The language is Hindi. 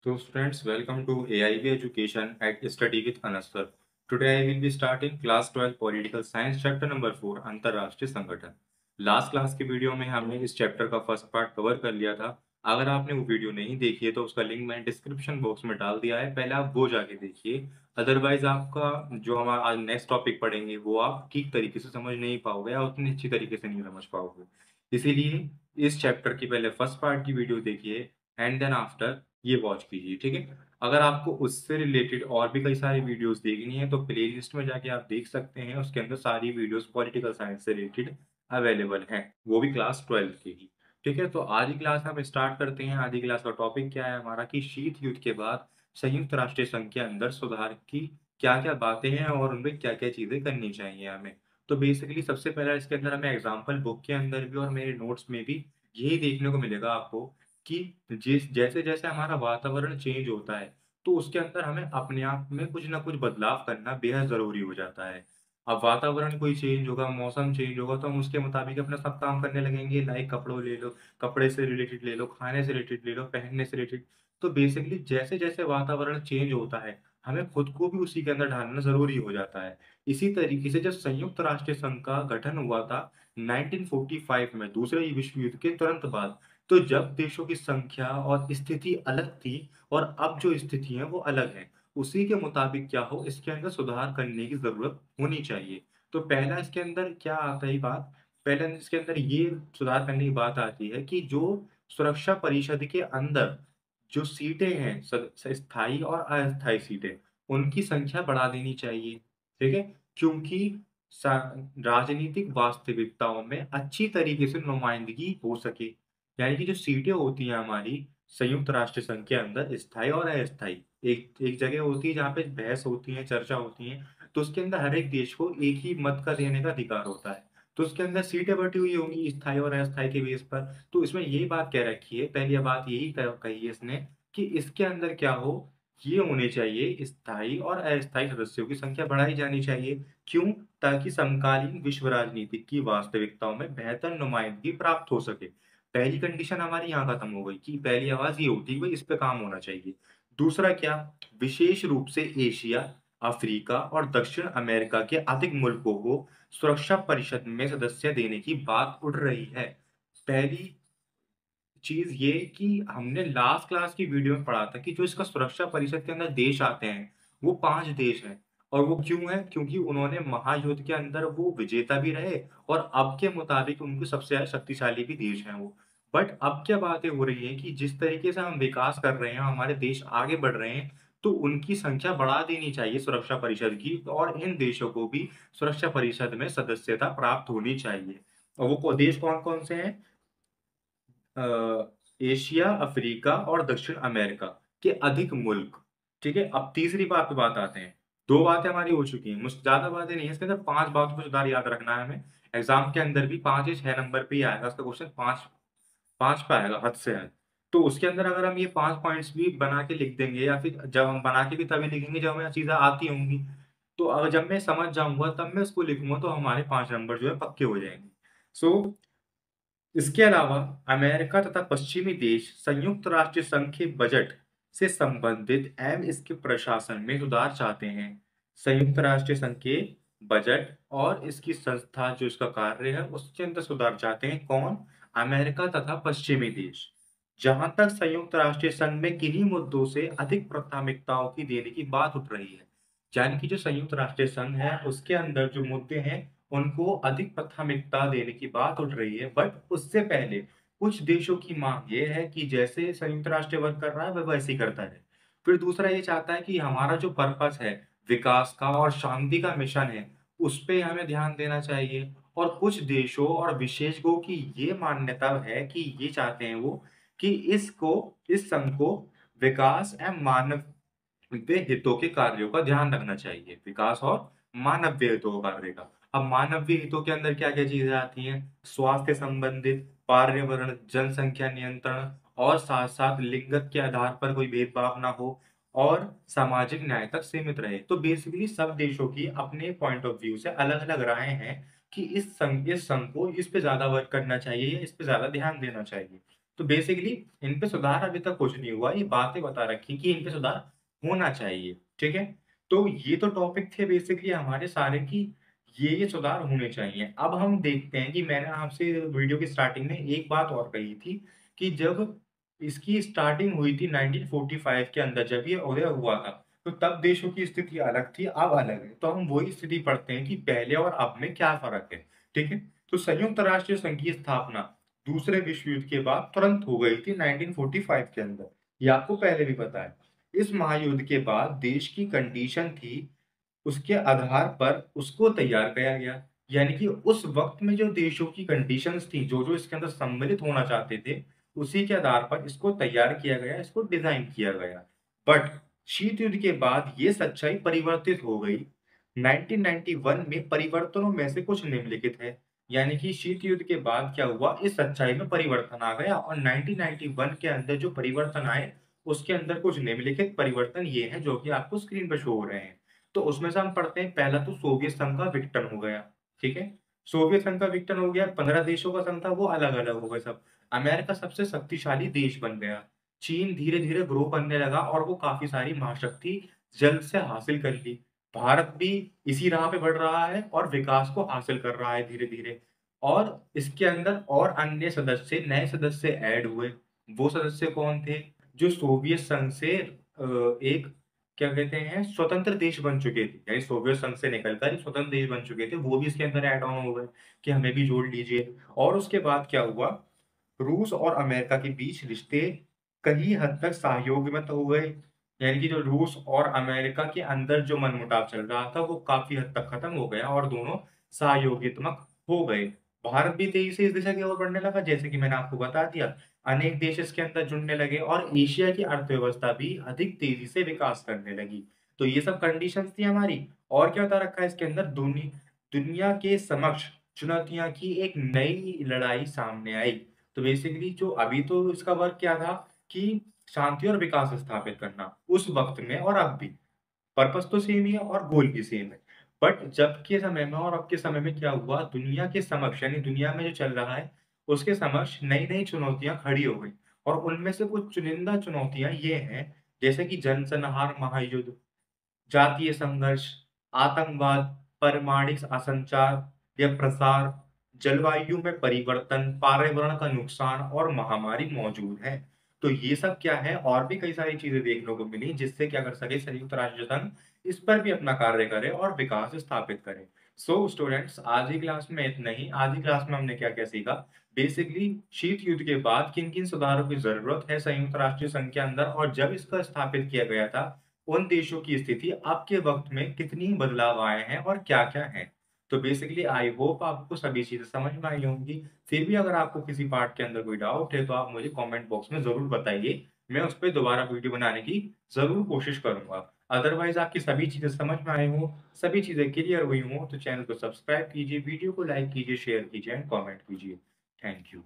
So students, welcome to AIB Education at Study with Anastar. Today I will be starting class 12 Political Science chapter number 4 अंतरराष्ट्रीय संगठन। लास्ट क्लास की वीडियो में हमने इस चैप्टर का फर्स्ट पार्ट कवर कर लिया था। अगर आपने वो वीडियो नहीं देखी है तो उसका लिंक मैंने डिस्क्रिप्शन बॉक्स में डाल दिया है, पहले आप वो जाके देखिए। अदरवाइज आपका जो हमारा आज नेक्स्ट टॉपिक पढ़ेंगे वो आप ठीक तरीके से समझ नहीं पाओगे या उतनी अच्छी तरीके से नहीं समझ पाओगे। इसीलिए इस चैप्टर की पहले फर्स्ट पार्ट की वीडियो देखिए एंड देन आफ्टर ये वॉच कीजिए, ठीक है। अगर आपको उससे रिलेटेड और भी कई सारी वीडियोस देखनी है तो प्लेलिस्ट में जाके आप देख सकते हैं, उसके अंदर सारी वीडियोस पॉलिटिकल साइंस से रिलेटेड अवेलेबल हैं, वो भी क्लास 12 की ही। ठीक है, तो आज की क्लास हम स्टार्ट करते हैं। आज की क्लास का टॉपिक क्या है हमारा कि शीत युद्ध के बाद संयुक्त राष्ट्र संघ के अंदर सुधार की क्या क्या बातें हैं और उनमें क्या क्या चीजें करनी चाहिए हमें। तो बेसिकली सबसे पहला इसके अंदर हमें एग्जाम्पल बुक के अंदर भी और मेरे नोट्स में भी यही देखने को मिलेगा आपको कि जिस जैसे जैसे हमारा वातावरण चेंज होता है तो उसके अंदर हमें अपने आप में कुछ ना कुछ बदलाव करना बेहद जरूरी हो जाता है। अब वातावरण कोई चेंज होगा, मौसम चेंज होगा तो हम उसके मुताबिक अपना सब काम करने लगेंगे। लाइक कपड़ों ले लो, कपड़े से रिलेटेड ले लो, खाने से रिलेटेड ले लो, पहनने से रिलेटेड। तो बेसिकली जैसे जैसे वातावरण चेंज होता है हमें खुद को भी उसी के अंदर ढालना जरूरी हो जाता है। इसी तरीके से जब संयुक्त राष्ट्र संघ का गठन हुआ था 1945 में दूसरे विश्व युद्ध के तुरंत बाद, तो जब देशों की संख्या और स्थिति अलग थी और अब जो स्थिति है वो अलग है, उसी के मुताबिक क्या हो इसके अंदर सुधार करने की जरूरत होनी चाहिए। तो पहला इसके अंदर क्या आता है बात, पहले इसके अंदर ये सुधार करने की बात आती है कि जो सुरक्षा परिषद के अंदर जो सीटें हैं, स्थायी और अस्थायी सीटें, उनकी संख्या बढ़ा देनी चाहिए। ठीक है, क्योंकि राजनीतिक वास्तविकताओं में अच्छी तरीके से नुमाइंदगी हो सके। यानी कि जो सीटें होती हैं हमारी संयुक्त राष्ट्र संघ के अंदर स्थायी और अस्थायी, एक एक जगह होती है जहाँ पे बहस होती है, चर्चा होती है, तो उसके अंदर हर एक देश को एक ही मत का देने का अधिकार होता है। तो उसके अंदर सीटें बटी हुई होंगी स्थायी और अस्थायी के बेस पर। तो इसमें यही बात कह रखी है, पहली बात यही कही है इसने कि इसके अंदर क्या हो, ये होने चाहिए स्थायी और अस्थायी सदस्यों की संख्या बढ़ाई जानी चाहिए। क्यों? ताकि समकालीन विश्व राजनीति की वास्तविकताओं में बेहतर नुमाइंदगी प्राप्त हो सके। पहली कंडीशन हमारी यहाँ खत्म हो गई कि पहली आवाज ये उठी भाई इस पे काम होना चाहिए। दूसरा क्या, विशेष रूप से एशिया, अफ्रीका और दक्षिण अमेरिका के अधिक मुल्कों को सुरक्षा परिषद में सदस्य देने की बात उठ रही है। पहली चीज ये कि हमने लास्ट क्लास की वीडियो में पढ़ा था कि जो इसका सुरक्षा परिषद के अंदर देश आते हैं वो 5 देश हैं। और वो क्यों है? क्योंकि उन्होंने महायुद्ध के अंदर वो विजेता भी रहे और अब के मुताबिक उनको सबसे ज्यादा शक्तिशाली भी देश हैं वो। बट अब क्या बातें हो रही है कि जिस तरीके से हम विकास कर रहे हैं, हमारे देश आगे बढ़ रहे हैं, तो उनकी संख्या बढ़ा देनी चाहिए सुरक्षा परिषद की, और इन देशों को भी सुरक्षा परिषद में सदस्यता प्राप्त होनी चाहिए। और वो देश कौन कौन से हैं? एशिया, अफ्रीका और दक्षिण अमेरिका के अधिक मुल्क। ठीक है, अब तीसरी बात पे बात आते हैं। दो बातें हमारी हो चुकी हैं, मुझ ज्यादा बातें नहीं है इसके अंदर, 5 बातों पर सुधार याद रखना है हमें। एग्जाम के अंदर भी 5 या 6 नंबर पे ही आएगा उसका क्वेश्चन, 5 पे आएगा हद से हद। तो उसके अंदर अगर हम ये 5 पॉइंट्स भी बना के लिख देंगे, या फिर जब हम बना के भी तभी लिखेंगे जब हमें चीजें आती होंगी, तो अगर जब मैं समझ जाऊंगा तब मैं उसको लिखूंगा तो हमारे 5 नंबर जो है पक्के हो जाएंगे। सो इसके अलावा अमेरिका तथा पश्चिमी देश संयुक्त राष्ट्र संघ के बजट से संबंधित एवं इसके प्रशासन में सुधार चाहते हैं। संयुक्त राष्ट्र संघ के बजट और इसकी संस्था जो इसका कार्य है उसके अंदर सुधार चाहते हैं कौन? अमेरिका तथा पश्चिमी देश। जहां तक संयुक्त राष्ट्र संघ में किन्हीं मुद्दों से अधिक प्राथमिकताओं की देने की बात उठ रही है। यानी कि जो संयुक्त राष्ट्र संघ है उसके अंदर जो मुद्दे हैं उनको अधिक प्राथमिकता देने की बात उठ रही है, बट उससे पहले कुछ देशों की मांग ये है कि जैसे संयुक्त राष्ट्र वर्क कर रहा है वह वैसे ही करता है। फिर दूसरा ये चाहता है कि हमारा जो पर्पस है विकास का और शांति का मिशन है उस पे हमें ध्यान देना चाहिए। और कुछ देशों और विशेषज्ञों की ये मान्यता है कि ये चाहते हैं वो कि इस संघ को विकास एवं मानवीय हितों के कार्यों का ध्यान रखना चाहिए। विकास और मानवीय हितों का कार्य का। अब मानवीय हितों के अंदर क्या क्या चीजें आती हैं? स्वास्थ्य संबंधित, पर्यावरण, जनसंख्या नियंत्रण, और साथ साथ लिंगत के आधार पर कोई भेदभाव ना हो, और सामाजिक न्याय तक सीमित रहे। तो बेसिकली सब देशों की अपने पॉइंट ऑफ व्यू से अलग अलग राय हैं कि इस संघ को इस पे ज्यादा वर्क करना चाहिए या इस पे ज्यादा ध्यान देना चाहिए। तो बेसिकली इन पे सुधार अभी तक कुछ नहीं हुआ, ये बातें बता रखी कि इन पे सुधार होना चाहिए, ठीक है? तो ये तो टॉपिक थे बेसिकली हमारे सारे कि ये सुधार होने चाहिए। अब हम देखते हैं कि मैंने आपसे वीडियो की स्टार्टिंग में एक बात और कही थी कि जब इसकी स्टार्टिंग हुई थी 1945 के अंदर जब ये उदय हुआ था, तो तब देशों की स्थिति अलग थी, अब अलग है। तो हम वही स्थिति पढ़ते हैं कि पहले और अब में क्या फ़र्क है, ठीक है? तो संयुक्त राष्ट्र संघ की स्थापना दूसरे विश्व युद्ध के बाद तुरंत हो गई थी 1945 के अंदर। ये आपको पहले भी पता है। इस महायुद्ध के बाद देश की कंडीशन थी, उसके आधार पर उसको तैयार किया गया। यानी कि उस वक़्त में जो देशों की कंडीशंस थी, जो-जो इसके अंदर सम्मिलित होना चाहते थे, उसी के आधार पर इसको तैयार किया गया, इसको डिज़ाइन किया गया। बट शीत युद्ध के बाद ये सच्चाई परिवर्तित हो गई। 1991 में परिवर्तनों में से कुछ निम्नलिखित है। यानी कि शीत युद्ध के बाद क्या हुआ, इस सच्चाई में परिवर्तन आ गया और 1991 के अंदर जो परिवर्तन आए, उसके अंदर कुछ निम्नलिखित परिवर्तन ये हैं, जो कि आपको स्क्रीन पे शो हो रहे हैं। तो उसमें से हम पढ़ते हैं पहला तो सोवियत संघ का विघटन हो गया, ठीक है? सोवियत संघ का विघटन हो गया, 15 देशों का संघ था वो अलग-अलग हो गए सब। अमेरिका सबसे शक्तिशाली देश बन गया। चीन धीरे-धीरे ग्रो करने लगा और वो काफ़ी सारी महाशक्ति जल्द से हासिल कर ली। भारत भी इसी राह पे बढ़ रहा है और विकास को हासिल कर रहा है धीरे-धीरे। और इसके अंदर और अन्य सदस्य, नए सदस्य ऐड हुए। वो सदस्य कौन थे? जो सोवियत संघ से एक क्या कहते हैं स्वतंत्र देश बन चुके थे। यानी सोवियत संघ से निकलकर एक स्वतंत्र देश बन चुके थे, वो भी इसके अंदर ऐड ऑन हो गए कि हमें भी जोड़ लीजिए। और उसके बाद क्या हुआ, रूस और अमेरिका के बीच रिश्ते कई हद तक सहयोगमत हो गए। यानी कि जो रूस और अमेरिका के अंदर जो मनमुटाव चल रहा था, वो काफ़ी हद तक खत्म हो गया और दोनों सहयोगात्मक हो गए। भारत भी तेज़ी से इस दिशा की ओर बढ़ने लगा, जैसे कि मैंने आपको बता दिया। अनेक देश इसके अंदर जुड़ने लगे और एशिया की अर्थव्यवस्था भी अधिक तेज़ी से विकास करने लगी। तो ये सब कंडीशंस थी हमारी। और क्या बता रखा है इसके अंदर, दुनिया के समक्ष चुनौतियाँ की एक नई लड़ाई सामने आई। तो बेसिकली जो अभी तो इसका वर्क क्या था कि शांति और विकास स्थापित करना, उस वक़्त में और अब भी। पर्पज़ तो सेम ही है और गोल भी सेम है। बट जब के समय में और अब के समय में क्या हुआ, दुनिया के समक्ष यानी दुनिया में जो चल रहा है, उसके समक्ष नई-नई चुनौतियाँ खड़ी हो गई और उनमें से कुछ चुनिंदा चुनौतियाँ ये हैं, जैसे कि जनसंहार महायुद्ध, जातीय संघर्ष, आतंकवाद, परमाणिक असंचार या प्रसार, जलवायु में परिवर्तन, पर्यावरण का नुकसान और महामारी मौजूद है। तो ये सब क्या है और भी कई सारी चीज़ें देखने को मिली जिससे क्या कर सके संयुक्त राष्ट्र संघ इस पर भी अपना कार्य करे और विकास स्थापित करे। सो स्टूडेंट्स आज की क्लास में इतना ही। आज की क्लास में हमने क्या-क्या सीखा? बेसिकली शीत युद्ध के बाद किन-किन सुधारों की ज़रूरत है संयुक्त राष्ट्र संघ के अंदर और जब इसका स्थापित किया गया था उन देशों की स्थिति अब के वक़्त में कितनी बदलाव आए हैं और क्या-क्या हैं। तो बेसिकली आई होप आपको सभी चीज़ें समझ में आई होंगी। फिर भी अगर आपको किसी पार्ट के अंदर कोई डाउट है तो आप मुझे कमेंट बॉक्स में ज़रूर बताइए। मैं उस पे दोबारा वीडियो बनाने की ज़रूर कोशिश करूँगा। अदरवाइज़ आपकी सभी चीज़ें समझ में आई हों, सभी चीज़ें क्लियर हुई हों तो चैनल को सब्सक्राइब कीजिए, वीडियो को लाइक कीजिए, शेयर कीजिए एंड कमेंट कीजिए। Thank you.